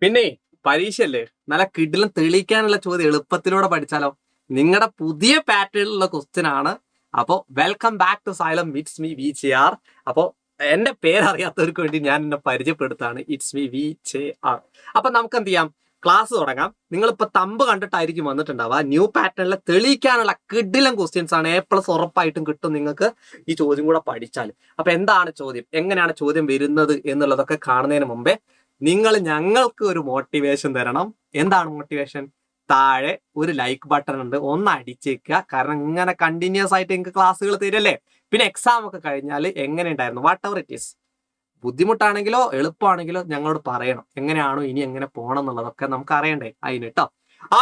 പിന്നെ പരീക്ഷയല്ലേ, നല്ല കിടിലം തെളിയിക്കാനുള്ള ചോദ്യം എളുപ്പത്തിലൂടെ പഠിച്ചാലോ. നിങ്ങളുടെ പുതിയ പാറ്റേണിലുള്ള ക്വസ്റ്റ്യൻ ആണ്. അപ്പോൾ welcome back to Xylem it's me VJR. അപ്പോൾ എന്റെ പേരറിയാത്തവർക്ക് വേണ്ടി ഞാൻ എന്നെ പരിചയപ്പെടുത്താണ്. It's me VJR. അപ്പൊ നമുക്ക് എന്ത് ചെയ്യാം, ക്ലാസ് തുടങ്ങാം. നിങ്ങളിപ്പോ തമ്പ് കണ്ടിട്ടായിരിക്കും വന്നിട്ടുണ്ടാവുക. ന്യൂ പാറ്റേണിലെ തെളിയിക്കാനുള്ള കിടിലം ക്വസ്റ്റ്യൻസ് ആണ്. A+ ഉറപ്പായിട്ടും കിട്ടും നിങ്ങൾക്ക് ഈ ചോദ്യം കൂടെ പഠിച്ചാൽ. അപ്പൊ എന്താണ് ചോദ്യം, എങ്ങനെയാണ് ചോദ്യം വരുന്നത് എന്നുള്ളതൊക്കെ കാണുന്നതിന് മുമ്പേ നിങ്ങൾ ഞങ്ങൾക്ക് ഒരു മോട്ടിവേഷൻ തരണം. എന്താണ് മോട്ടിവേഷൻ? താഴെ ഒരു ലൈക്ക് ബട്ടൺ ഉണ്ട്, ഒന്ന് അടിച്ചേക്കുക. കാരണം ഇങ്ങനെ കണ്ടിന്യൂസ് ആയിട്ട് നിങ്ങൾക്ക് ക്ലാസ്സുകൾ തരല്ലേ. പിന്നെ എക്സാം ഒക്കെ കഴിഞ്ഞാൽ എങ്ങനെ ഉണ്ടായിരുന്നു, വാട്ട് എവർ ഇറ്റ് ഈസ്, ബുദ്ധിമുട്ടാണെങ്കിലോ എളുപ്പമാണെങ്കിലോ ഞങ്ങളോട് പറയണം. എങ്ങനെയാണോ ഇനി എങ്ങനെ പോകണം എന്നുള്ളതൊക്കെ നമുക്ക് അറിയണ്ടേ അതിന് കേട്ടോ.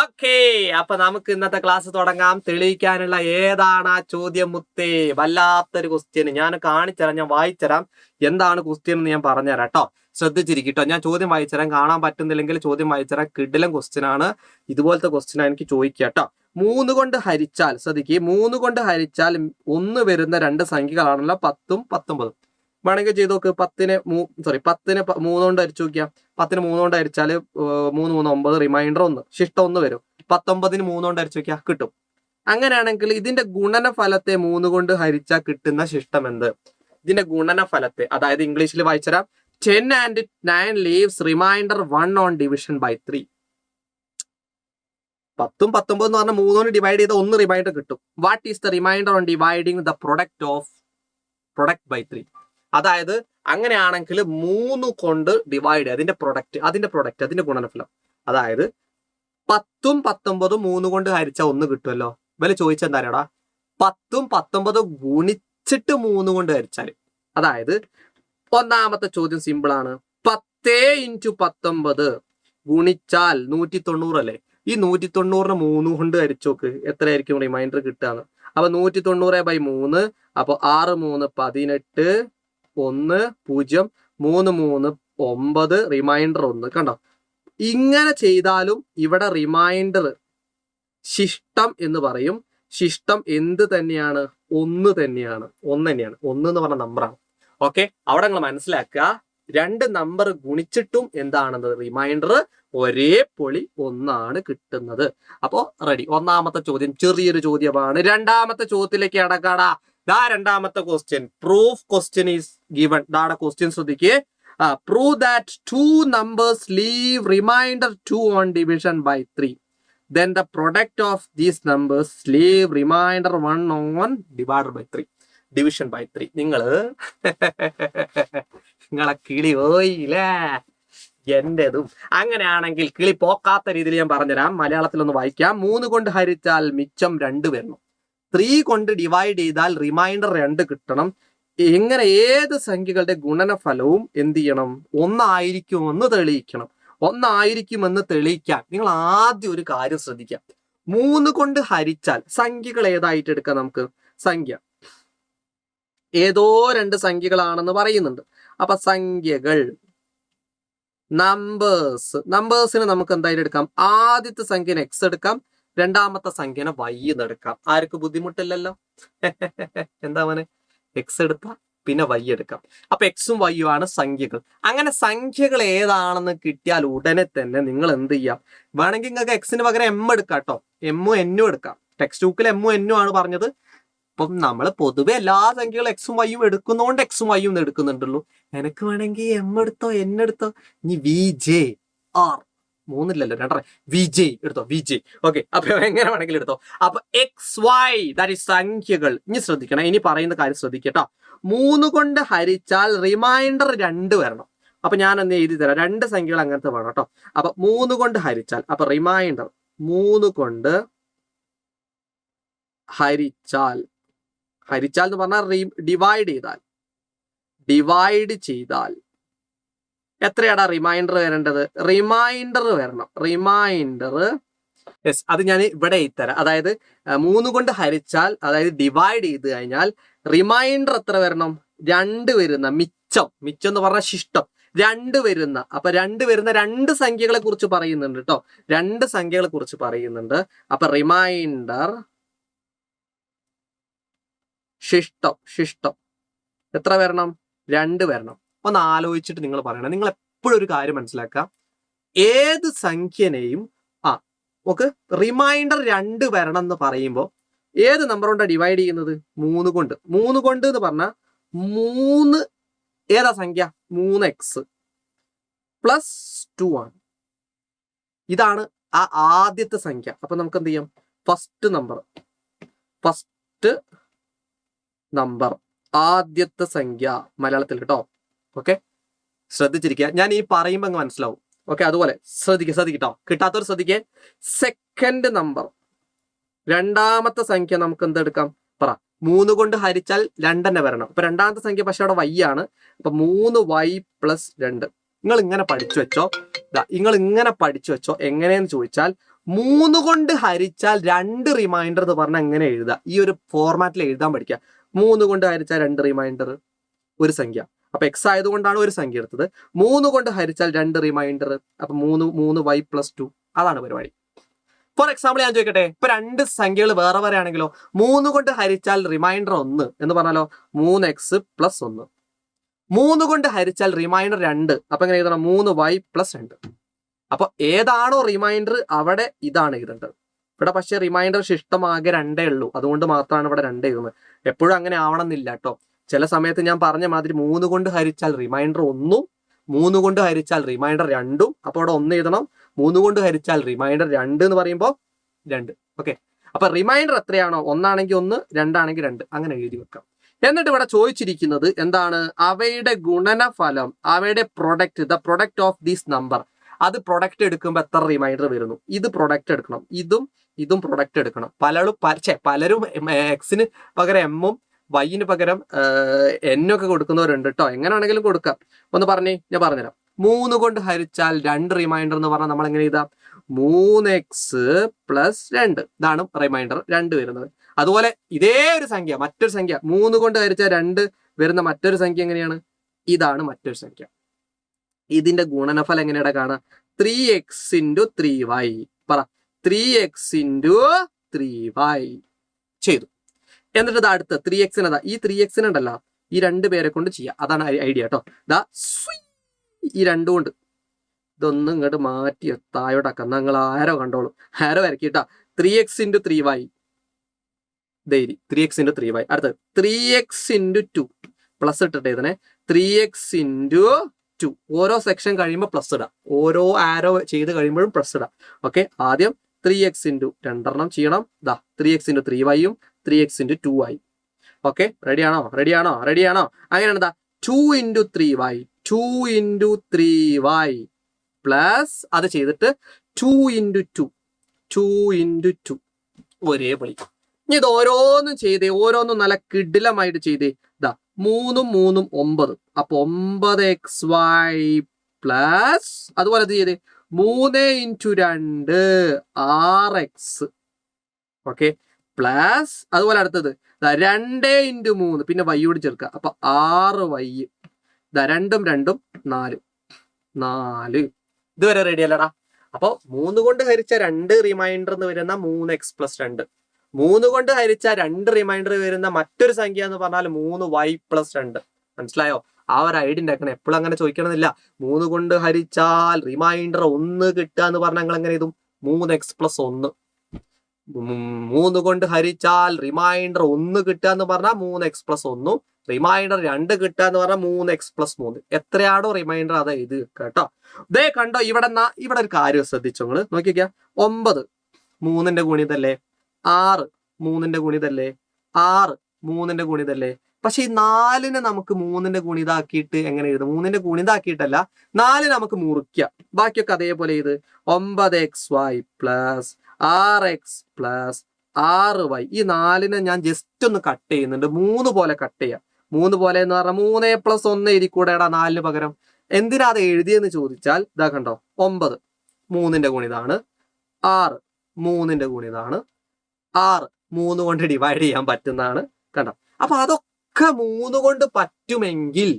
ഓക്കെ, അപ്പൊ നമുക്ക് ഇന്നത്തെ ക്ലാസ് തുടങ്ങാം. തെളിയിക്കാനുള്ള ഏതാണ് ആ ചോദ്യം മുത്തേ? വല്ലാത്തൊരു ക്വസ്റ്റ്യൻ ഞാൻ കാണിച്ചുതരാം, ഞാൻ വായിച്ചുതരാം. എന്താണ് ക്വസ്റ്റ്യൻ എന്ന് ഞാൻ പറഞ്ഞുതരാം കേട്ടോ. ശ്രദ്ധിച്ചിരിക്കട്ടോ. ഞാൻ ചോദ്യം വായിച്ചുതരാം. കാണാൻ പറ്റുന്നില്ലെങ്കിൽ ചോദ്യം വായിച്ചുതരാം. കിടിലം ക്വസ്റ്റ്യൻ ആണ്. ഇതുപോലത്തെ ക്വസ്റ്റ്യൻ എനിക്ക് ചോദിക്കുക കേട്ടോ. 3 കൊണ്ട് ഹരിച്ചാൽ, ശ്രദ്ധിക്കുക, 3 കൊണ്ട് ഹരിച്ചാൽ 1 വരുന്ന രണ്ട് സംഖ്യകളാണല്ലോ 10ഉം 19. വേണമെങ്കിൽ ചെയ്ത് നോക്ക്. 10നെ 3 കൊണ്ട് ഹരിച്ചു നോക്കിയാൽ, 10ന് 3 കൊണ്ട് ഹരിച്ചാൽ 3 3 9, റിമൈൻഡർ 1, ശിഷ്ടം 1 വരും. 19ന് 3 കൊണ്ട് ഹരിച്ചു നോക്കിയാൽ കിട്ടും. അങ്ങനെയാണെങ്കിൽ ഇതിന്റെ ഗുണനഫലത്തെ 3 കൊണ്ട് ഹരിച്ചാൽ കിട്ടുന്ന ശിഷ്ടം എന്ത്? ഇതിന്റെ ഗുണനഫലത്തെ, അതായത് ഇംഗ്ലീഷിൽ വായിച്ചുതരാം. 10 and 9 leaves remainder 1 on division by 3. 10ഉം 19 എന്ന് പറഞ്ഞാൽ 3 കൊണ്ട് ഡിവൈഡ് ചെയ്ത 1 റിമൈൻഡർ കിട്ടും. What is the remainder on dividing the product by 3? അതായത് അങ്ങനെയാണെങ്കിൽ 3 കൊണ്ട് ഡിവൈഡ്, അതിന്റെ ഗുണനഫലം. അതായത് 10ഉം 19ഉം 3 കൊണ്ട് ഹരിച്ച 1 കിട്ടുമല്ലോ. ഇവര് ചോദിച്ചെന്താടാ, 10ഉം 19 ഗുണിച്ചിട്ട് 3 കൊണ്ട് ഹരിച്ചാൽ. അതായത് ഒന്നാമത്തെ ചോദ്യം സിമ്പിൾ ആണ്. 10 × 19 ഗുണിച്ചാൽ 190 അല്ലേ. ഈ 190നെ 3 കൊണ്ട് ഹരിച്ചോക്ക്, എത്രയായിരിക്കും റിമൈൻഡർ കിട്ടുകയാണ്. അപ്പൊ 190/3, അപ്പൊ 6 3 18, 1 0 3 3 9, റിമൈൻഡർ 1. കണ്ടോ, ഇങ്ങനെ ചെയ്താലും ഇവിടെ റിമൈൻഡർ ശിഷ്ടം എന്ന് പറയും. ശിഷ്ടം എന്ത് തന്നെയാണ്? 1 തന്നെയാണ്. 1 എന്ന് പറഞ്ഞ നമ്പറാണ്. ഓക്കെ, അവിടെ നിങ്ങൾ മനസ്സിലാക്കുക. 2 നമ്പർ ഗുണിച്ചിട്ടും എന്താണെന്ന്, റിമൈൻഡർ ഒരേ പൊളി 1 കിട്ടുന്നത്. അപ്പോ റെഡി. ഒന്നാമത്തെ ചോദ്യം ചെറിയൊരു ചോദ്യമാണ്. രണ്ടാമത്തെ ചോദ്യത്തിലേക്ക് അടക്കാടാ. രണ്ടാമത്തെ question, proof question is given. ദാടെ ക്വസ്റ്റ്യൻ ശ്രദ്ധിക്കേ. Prove that 2 numbers leave remainder 2 on division by 3. Then the product of these numbers leave remainder 1 on divided by 3. Division by 3. നിങ്ങളെ കിളി പോയില്ലേ, എന്റേതും. അങ്ങനെയാണെങ്കിൽ കിളി പോക്കാത്ത രീതിയിൽ ഞാൻ പറഞ്ഞുതരാം. മലയാളത്തിലൊന്ന് വായിക്കാം. 3 കൊണ്ട് ഹരിച്ചാൽ മിച്ചം 2 വരണം. 3 കൊണ്ട് ഡിവൈഡ് ചെയ്താൽ റിമൈൻഡർ 2 കിട്ടണം. ഇങ്ങനെ ഏത് സംഖ്യകളുടെ ഗുണനഫലവും എന്ത് ചെയ്യണം? 1 ആയിരിക്കുമെന്ന് തെളിയിക്കണം. 1 ആയിരിക്കുമെന്ന് തെളിയിക്കാൻ നിങ്ങൾ ആദ്യം ഒരു കാര്യം ശ്രദ്ധിക്കാം. 3 കൊണ്ട് ഹരിച്ചാൽ സംഖ്യകൾ ഏതായിട്ട് എടുക്കാം? നമുക്ക് സംഖ്യ ഏതോ 2 സംഖ്യകളാണെന്ന് പറയുന്നുണ്ട്. അപ്പൊ സംഖ്യകൾ, നമ്പേഴ്സിന് നമുക്ക് എന്തായാലും എടുക്കാം. ആദ്യത്തെ സംഖ്യനെ X എടുക്കാം, രണ്ടാമത്തെ സംഖ്യനെ Y എന്ന് എടുക്കാം. ആർക്കും ബുദ്ധിമുട്ടില്ലല്ലോ. എന്താ മോനെ, X എടുക്കാം പിന്നെ Y എടുക്കാം. അപ്പൊ Xഉം Yഉം ആണ് സംഖ്യകൾ. അങ്ങനെ സംഖ്യകൾ ഏതാണെന്ന് കിട്ടിയാൽ ഉടനെ തന്നെ നിങ്ങൾ എന്ത് ചെയ്യാം, വേണമെങ്കിൽ നിങ്ങൾക്ക് Xന് പകരം M എടുക്കാം കേട്ടോ. M ഉം N ഉം എടുക്കാം. ടെക്സ്റ്റ് ബുക്കിൽ M ഉം N ഉം ആണ് പറഞ്ഞത്. അപ്പം നമ്മൾ പൊതുവെ എല്ലാ സംഖ്യകളും Xഉം Yഉം എടുക്കുന്നതുകൊണ്ട് Xഉം Yഉം എടുക്കുന്നുണ്ടല്ലോ. എനിക്ക് വേണമെങ്കിൽ M എടുത്തോ N എടുത്തോ. ഇനി VJR 3 ഇല്ലല്ലോ, 2 VJ എടുത്തോ, VJ. ഓക്കെ, അപ്പൊ എങ്ങനെ വേണമെങ്കിലും എടുത്തോ. അപ്പൊ XY ദാറ്റ് ഈസ് സംഖ്യകൾ. ഇനി ശ്രദ്ധിക്കണം, ഇനി പറയുന്ന കാര്യം ശ്രദ്ധിക്കട്ടോ. 3 കൊണ്ട് ഹരിച്ചാൽ റിമൈൻഡർ 2 വരണം. അപ്പൊ ഞാൻ ഒന്ന് എഴുതി തരാം. 2 സംഖ്യകൾ അങ്ങനത്തെ വേണം കേട്ടോ. അപ്പൊ 3 കൊണ്ട് ഹരിച്ചാൽ, അപ്പൊ റിമൈൻഡർ 3 കൊണ്ട് ഹരിച്ചാൽ എന്ന് പറഞ്ഞാൽ ഡിവൈഡ് ചെയ്താൽ എത്രയാടാ റിമൈൻഡർ വരേണ്ടത്? റിമൈൻഡർ വരണം. യെസ്, അത് ഞാൻ ഇവിടെ എഴുതരാം. അതായത് 3 കൊണ്ട് ഹരിച്ചാൽ, അതായത് ഡിവൈഡ് ചെയ്ത് കഴിഞ്ഞാൽ റിമൈൻഡർ എത്ര വരണം? 2 വരുന്ന മിച്ചം എന്ന് പറഞ്ഞാൽ ശിഷ്ടം 2 വരുന്ന. അപ്പൊ 2 വരുന്ന 2 സംഖ്യകളെ കുറിച്ച് പറയുന്നുണ്ട് കേട്ടോ. 2 സംഖ്യകളെ കുറിച്ച് പറയുന്നുണ്ട്. അപ്പൊ റിമൈൻഡർ ശിഷ്ടം എത്ര വരണം? 2 വരണം. ഒന്ന് ആലോചിച്ചിട്ട് നിങ്ങൾ പറയണം. നിങ്ങൾ എപ്പോഴും ഒരു കാര്യം മനസ്സിലാക്കുക, ഏത് സംഖ്യനെയും നമുക്ക് റിമൈൻഡർ 2 വരണം എന്ന് പറയുമ്പോൾ ഏത് നമ്പർ കൊണ്ടാണ് ഡിവൈഡ് ചെയ്യുന്നത്? 3 കൊണ്ട്. 3 കൊണ്ട് എന്ന് പറഞ്ഞാൽ 3 ഏതാ സംഖ്യ? 3x പ്ലസ് 2 ആണ്. ഇതാണ് ആ ആദ്യത്തെ സംഖ്യ. അപ്പൊ നമുക്ക് എന്ത് ചെയ്യാം? ഫസ്റ്റ് നമ്പർ ആദ്യത്തെ സംഖ്യ മലയാളത്തിൽ കേട്ടോ. ഓക്കെ, ശ്രദ്ധിച്ചിരിക്കുക. ഞാൻ ഈ പറയുമ്പോൾ അങ്ങ് മനസ്സിലാവും. ഓക്കെ, അതുപോലെ ശ്രദ്ധിക്കട്ടോ. കിട്ടാത്തവർ ശ്രദ്ധിക്കേ. സെക്കൻഡ് നമ്പർ, രണ്ടാമത്തെ സംഖ്യ നമുക്ക് എന്തെടുക്കാം? 3 കൊണ്ട് ഹരിച്ചാൽ 2 തന്നെ വരണം. അപ്പൊ രണ്ടാമത്തെ സംഖ്യ പക്ഷെ അവിടെ y ആണ്. അപ്പൊ 3y പ്ലസ് 2. നിങ്ങൾ ഇങ്ങനെ പഠിച്ചു വെച്ചോ. എങ്ങനെയെന്ന് ചോദിച്ചാൽ 3 കൊണ്ട് ഹരിച്ചാൽ 2 റിമൈൻഡർ എന്ന് പറഞ്ഞാൽ എങ്ങനെ എഴുതാം? ഈ ഒരു ഫോർമാറ്റിൽ എഴുതാൻ പഠിക്കുക. 3 കൊണ്ട് ഹരിച്ചാൽ 2 റിമൈൻഡർ, ഒരു സംഖ്യ. അപ്പൊ x ആയതുകൊണ്ടാണ് ഒരു സംഖ്യ എടുത്തത്. 3 കൊണ്ട് ഹരിച്ചാൽ 2 റിമൈൻഡർ, അപ്പൊ 3y പ്ലസ് 2. അതാണ് പരിപാടി. ഫോർ എക്സാമ്പിൾ ഞാൻ ചോദിക്കട്ടെ, ഇപ്പൊ 2 സംഖ്യകൾ വേറെ വേറെ ആണെങ്കിലോ 3 കൊണ്ട് ഹരിച്ചാൽ റിമൈൻഡർ 1 എന്ന് പറഞ്ഞാലോ 3x പ്ലസ് 1. 3 കൊണ്ട് ഹരിച്ചാൽ റിമൈൻഡർ 2. അപ്പൊ എങ്ങനെ എഴുതണം? 3y plus 2. അപ്പൊ ഏതാണോ റിമൈൻഡർ അവിടെ ഇതാണ് എഴുതേണ്ടത്. ഇവിടെ പക്ഷെ റിമൈൻഡർ ശിഷ്ടമാകെ 2 ഉള്ളൂ. അതുകൊണ്ട് മാത്രമാണ് ഇവിടെ 2 എഴുതുന്നത്. എപ്പോഴും അങ്ങനെ ആവണമെന്നില്ല കേട്ടോ. ചില സമയത്ത് ഞാൻ പറഞ്ഞ മാതിരി 3 കൊണ്ട് ഹരിച്ചാൽ റിമൈൻഡർ 1, 3 കൊണ്ട് ഹരിച്ചാൽ റിമൈൻഡർ 2. അപ്പോൾ അവിടെ 1 എഴുതണം. 3 കൊണ്ട് ഹരിച്ചാൽ റിമൈൻഡർ 2 എന്ന് പറയുമ്പോൾ 2. ഓക്കെ, അപ്പൊ റിമൈൻഡർ എത്രയാണോ, 1 ആണെങ്കിൽ 1, 2 ആണെങ്കിൽ 2, അങ്ങനെ എഴുതി വെക്കാം. എന്നിട്ട് ഇവിടെ ചോദിച്ചിരിക്കുന്നത് എന്താണ്? അവയുടെ ഗുണനഫലം, അവയുടെ product, the product of this number. അത് പ്രൊഡക്റ്റ് എടുക്കുമ്പോൾ എത്ര റിമൈൻഡർ വരുന്നു? ഇത് പ്രൊഡക്റ്റ് എടുക്കണം, ഇതും പ്രൊഡക്റ്റ് എടുക്കണം. പലരും എക്സിന് പകരം എമ്മും വൈന് പകരം എന്നൊക്കെ കൊടുക്കുന്നവരുണ്ട് കേട്ടോ. എങ്ങനെയാണെങ്കിലും കൊടുക്കാം. ഒന്ന് പറഞ്ഞേ, ഞാൻ പറഞ്ഞുതരാം. 3 കൊണ്ട് ഹരിച്ചാൽ 2 റിമൈൻഡർ എന്ന് പറഞ്ഞാൽ നമ്മൾ എങ്ങനെ എഴുതാം? 3x plus 2. ഇതാണ് റിമൈൻഡർ 2 വരുന്നത്. അതുപോലെ ഇതേ ഒരു സംഖ്യ, മറ്റൊരു സംഖ്യ 3 കൊണ്ട് ഹരിച്ചാൽ 2 വരുന്ന മറ്റൊരു സംഖ്യ എങ്ങനെയാണ്? ഇതാണ് മറ്റൊരു സംഖ്യ. ഇതിന്റെ ഗുണനഫലം എങ്ങനെയാണ് കാണാം? 3x into 3y. 3x into 3y ചെയ്തു. എന്നിട്ട് ഇത് അടുത്ത് 3x ഈ 3x ഉണ്ടല്ലോ, ഈ 2 പേരെ കൊണ്ട് ചെയ്യാം. അതാണ് ഐഡിയ കേട്ടോ. ഈ 2 കൊണ്ട് ഇതൊന്നും ഇങ്ങോട്ട് മാറ്റി തായോട്ടാക്കാം. നിങ്ങൾ ആരോ കണ്ടോളൂ, ആരോ വരക്കിട്ടാ. 3x into 3y, 3x into 3y. അടുത്തത് 3x ഇൻറ്റു 2 പ്ലസ് ഇട്ടിട്ട് ഇതിനെ 3x ഇൻറ്റു 2. ഓരോ സെക്ഷൻ കഴിയുമ്പോൾ പ്ലസ് ഇടാം. ഓരോ ആരോ ചെയ്ത് കഴിയുമ്പോഴും പ്ലസ് ഇടാം. ഓക്കെ, ആദ്യം 3x ഇൻറ്റു 2 ചെയ്യണം. 3x into 3y 3x into 2y. Okay, റെഡിയാണോ? അങ്ങനെയാണ് 2 into 3y, 2 into 3y plus അത് ചെയ്തിട്ട് 2 ഇൻറ്റു 2 ഒരേ പൊളി. ഇനി ഇത് ഓരോന്നും ചെയ്തേ, ഓരോന്നും നല്ല കിടിലമായിട്ട് ചെയ്തേ. 3 3 9. അപ്പൊ 9xy പ്ലസ് അതുപോലെ ഇത് ചെയ്തേ 3 ഇൻറ്റു 2 6x. ഓക്കെ, പ്ലസ് അതുപോലെ അടുത്തത് 2 ഇൻറ്റു 3 പിന്നെ y യോട് ചേർക്കുക. അപ്പൊ 6y. 2 2 4. ഇതുവരെ റെഡി അല്ലടാ? അപ്പൊ 3 കൊണ്ട് ഹരിച്ച 2 റിമൈൻഡർ എന്ന് വരുന്ന 3x പ്ലസ് 2. 3 കൊണ്ട് ഹരിച്ച 2 റിമൈൻഡർ വരുന്ന മറ്റൊരു സംഖ്യ എന്ന് പറഞ്ഞാൽ 3y പ്ലസ് 2. മനസ്സിലായോ? ആ ഒരു ഐഡിയ ഉണ്ടാക്കണം. എപ്പോഴും അങ്ങനെ ചോദിക്കണമെന്നില്ല. 3 കൊണ്ട് ഹരിച്ചാൽ റിമൈൻഡർ 1 കിട്ടുക എന്ന് പറഞ്ഞാൽ നിങ്ങൾ എങ്ങനെ എഴുതും? 3x plus 1. 3 കൊണ്ട് ഹരിച്ചാൽ റിമൈൻഡർ 1 കിട്ടുക എന്ന് പറഞ്ഞാൽ 3x പ്ലസ് 1. റിമൈൻഡർ 2 കിട്ടുക എന്ന് പറഞ്ഞാൽ 3x പ്ലസ് 3. എത്രയാണോ റിമൈൻഡർ അത് ഇത് കേട്ടോ. ദേ കണ്ടോ, ഇവിടെ ഒരു കാര്യം ശ്രദ്ധിച്ചോ നിങ്ങൾ. നോക്കിക്ക, 9 3ന്റെ ഗുണിതല്ലേ, 6 3ന്റെ ഗുണിതല്ലേ, 6 3ന്റെ ഗുണിതല്ലേ. പക്ഷെ ഈ 4നെ നമുക്ക് 3ന്റെ ഗുണിതാക്കിയിട്ട് എങ്ങനെ എഴുതും? 3ന്റെ ഗുണിതാക്കിയിട്ടല്ല, 4 നമുക്ക് മുറിക്കാം. ബാക്കിയൊക്കെ അതേപോലെ ഇത് 9xy plus 6x plus 6y. ഈ 4നെ ഞാൻ ജസ്റ്റ് ഒന്ന് കട്ട് ചെയ്യുന്നുണ്ട്. 3 പോലെ കട്ട് ചെയ്യാം. 3 പോലെ എന്ന് പറഞ്ഞാൽ 3 പ്ലസ് 1 എഴുതി കൂടെടാ 4ന് പകരം. എന്തിനാ അത് എഴുതിയെന്ന് ചോദിച്ചാൽ ഇതാ കണ്ടോ, 9 3ന്റെ ഗുണിതാണ്, 6 3ന്റെ ഗുണിതാണ്, 6 3 കൊണ്ട് ഡിവൈഡ് ചെയ്യാൻ പറ്റുന്നതാണ്. കണ്ടോ? അപ്പൊ അതൊക്കെ 3 കൊണ്ട് പറ്റുമെങ്കിൽ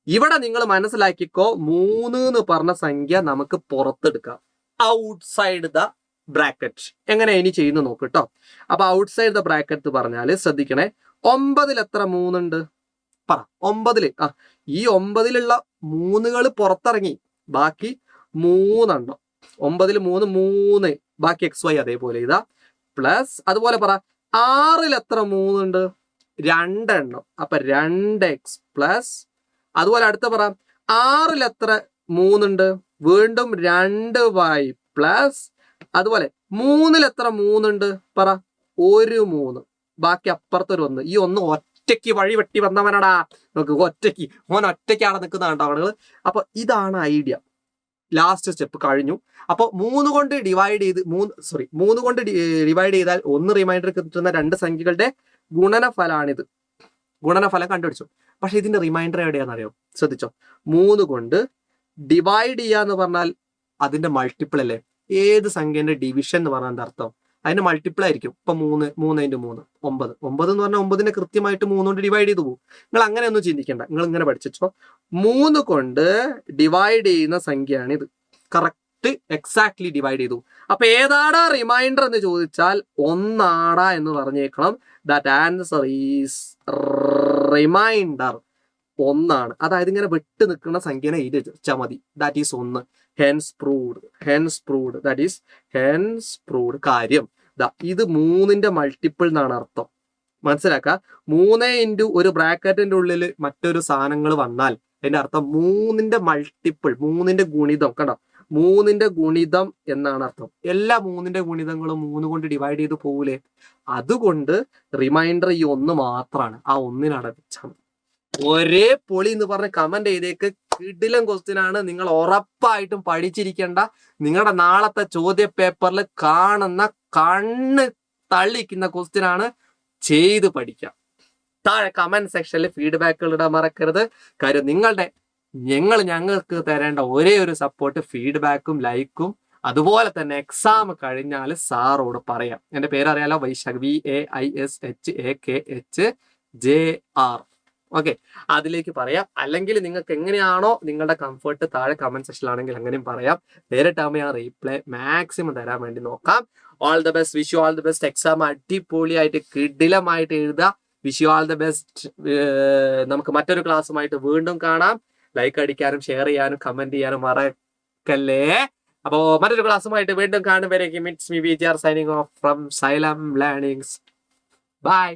ഇവിടെ നിങ്ങൾ മനസ്സിലാക്കിക്കോ, 3 എന്ന് പറഞ്ഞ സംഖ്യ നമുക്ക് പുറത്തെടുക്കാം, ഔട്ട്സൈഡ് ദ ബ്രാക്കറ്റ്. എങ്ങനെ ഇനി ചെയ്യുന്നു നോക്ക് കേട്ടോ. അപ്പൊ ഔട്ട്സൈഡ് ദ ബ്രാക്കറ്റ് പറഞ്ഞാല് ശ്രദ്ധിക്കണേ, 9ൽ എത്ര 3 ഉണ്ട്? പറ. 9ൽ ഈ 9ലുള്ള 3കൾ പുറത്തിറങ്ങി, ബാക്കി 3 9 3 3, ബാക്കി XY അതേപോലെ ഇതാ പ്ലസ് അതുപോലെ പറ 6 എത്ര 3 ഉണ്ട് 2 അപ്പൊ 2x പ്ലസ് അതുപോലെ അടുത്ത പറ 6 എത്ര 3 ഉണ്ട് വീണ്ടും 2y പ്ലസ് അതുപോലെ 3 എത്ര 3 ഉണ്ട് പറ 3 ബാക്കി അപ്പുറത്തൊരു 1 ഈ 1 ഒറ്റയ്ക്ക് വഴി വെട്ടി വന്നവനടാ നോക്ക് ഒറ്റയ്ക്ക് ഒറ്റയ്ക്കാണ് നിൽക്കുന്ന കണ്ടോ ആളുകൾ. അപ്പൊ ഇതാണ് ഐഡിയ. ലാസ്റ്റ് സ്റ്റെപ്പ് കഴിഞ്ഞു. അപ്പോൾ 3 കൊണ്ട് ഡിവൈഡ് ചെയ്ത് 3 കൊണ്ട് ഡിവൈഡ് ചെയ്താൽ 1 റിമൈൻഡർ കിട്ടുന്ന 2 സംഖ്യകളുടെ ഗുണനഫലമാണിത്. ഗുണനഫലം കണ്ടുപിടിച്ചു. പക്ഷെ ഇതിന്റെ റിമൈൻഡർ എവിടെയാണെന്നറിയോ? ശ്രദ്ധിച്ചോ, 3 കൊണ്ട് ഡിവൈഡ് ചെയ്യാന്ന് പറഞ്ഞാൽ അതിന്റെ മൾട്ടിപ്പിൾ അല്ലേ? ഏത് സംഖ്യന്റെ ഡിവിഷൻ എന്ന് പറഞ്ഞാൽ എന്താ അർത്ഥം? അതിന്റെ മൾട്ടിപ്പിൾ ആയിരിക്കും. ഇപ്പൊ 3 3 × 3 9 9 എന്ന് പറഞ്ഞാൽ 9നെ കൃത്യമായിട്ട് 3 കൊണ്ട് ഡിവൈഡ് ചെയ്തു പോകും. നിങ്ങൾ അങ്ങനെ ഒന്നും ചിന്തിക്കേണ്ട, നിങ്ങൾ ഇങ്ങനെ പഠിച്ചോ. 3 കൊണ്ട് ഡിവൈഡ് ചെയ്യുന്ന സംഖ്യയാണ് ഇത്. കറക്റ്റ് എക്സാക്ട്ലി ഡിവൈഡ് ചെയ്തു. അപ്പൊ ഏതാടാ റിമൈൻഡർ എന്ന് ചോദിച്ചാൽ 1 എന്ന് പറഞ്ഞേക്കണം. That answer is reminder 1. അതായത് ഇങ്ങനെ വിട്ട് നിൽക്കുന്ന സംഖ്യനെ എഴുതി വെച്ചാൽ മതി. That is 1. Hence proved that is hence proved. കാര്യം ഇത് 3ന്റെ മൾട്ടിപ്പിൾ എന്നാണ് അർത്ഥം. മനസ്സിലാക്കുക. 3 × ഒരു ബ്രാക്കറ്റിന്റെ ഉള്ളിൽ മറ്റൊരു സാധനങ്ങൾ വന്നാൽ അതിന്റെ അർത്ഥം 3ന്റെ മൾട്ടിപ്പിൾ, 3ന്റെ ഗുണിതം. കണ്ടോ, 3ന്റെ ഗുണിതം എന്നാണ് അർത്ഥം. എല്ലാ 3ന്റെ ഗുണിതങ്ങളും 3 കൊണ്ട് ഡിവൈഡ് ചെയ്ത് പോകൂലേ? അതുകൊണ്ട് റിമൈൻഡർ ഈ 1 മാത്രമാണ്. ആ 1 വെച്ചാൽ മതി. ഒരേ പൊളി എന്ന് പറഞ്ഞ് കമന്റ് ചെയ്തേക്ക്. കിടിലൻ ക്വസ്റ്റ്യൻ ആണ്. നിങ്ങൾ ഉറപ്പായിട്ടും പഠിച്ചിരിക്കേണ്ട. നിങ്ങളുടെ നാളത്തെ ചോദ്യ പേപ്പറിൽ കാണുന്ന കണ്ണ് തള്ളിക്കുന്ന ക്വസ്റ്റ്യൻ ആണ്. ചെയ്ത് പഠിക്കാം. താഴെ കമന്റ് സെക്ഷനിൽ ഫീഡ്ബാക്കുകൾ ഇടാൻ മറക്കരുത്. കാര്യം ഞങ്ങൾക്ക് തരേണ്ട ഒരേ ഒരു സപ്പോർട്ട് ഫീഡ്ബാക്കും ലൈക്കും. അതുപോലെ തന്നെ എക്സാം കഴിഞ്ഞാൽ സാറോട് പറയാം. എൻ്റെ പേരറിയാലോ, വൈശാഖ്, VAISHAKHJR. ഓക്കെ, അതിലേക്ക് പറയാം. അല്ലെങ്കിൽ നിങ്ങൾക്ക് എങ്ങനെയാണോ നിങ്ങളുടെ കംഫർട്ട് താഴെ കമന്റ് സെക്ഷനിലാണെങ്കിൽ അങ്ങനെയും പറയാം. നേരിട്ടാകുമ്പോൾ ഞാൻ റീപ്ലൈ മാക്സിമം തരാൻ വേണ്ടി നോക്കാം. All the best. Wish you all the best. Exam അടിപൊളിയായിട്ട് കിടിലമായിട്ട് എഴുതുക. Wish you all the best. നമുക്ക് മറ്റൊരു ക്ലാസ്സുമായിട്ട് വീണ്ടും കാണാം. ലൈക്ക് അടിക്കാനും ഷെയർ ചെയ്യാനും കമന്റ് ചെയ്യാനും മറക്കല്ലേ. അപ്പോൾ മറ്റൊരു ക്ലാസ്സുമായിട്ട് വീണ്ടും കാണുമ്പോഴേക്കും it's me VGR signing off from Xylem learnings. By.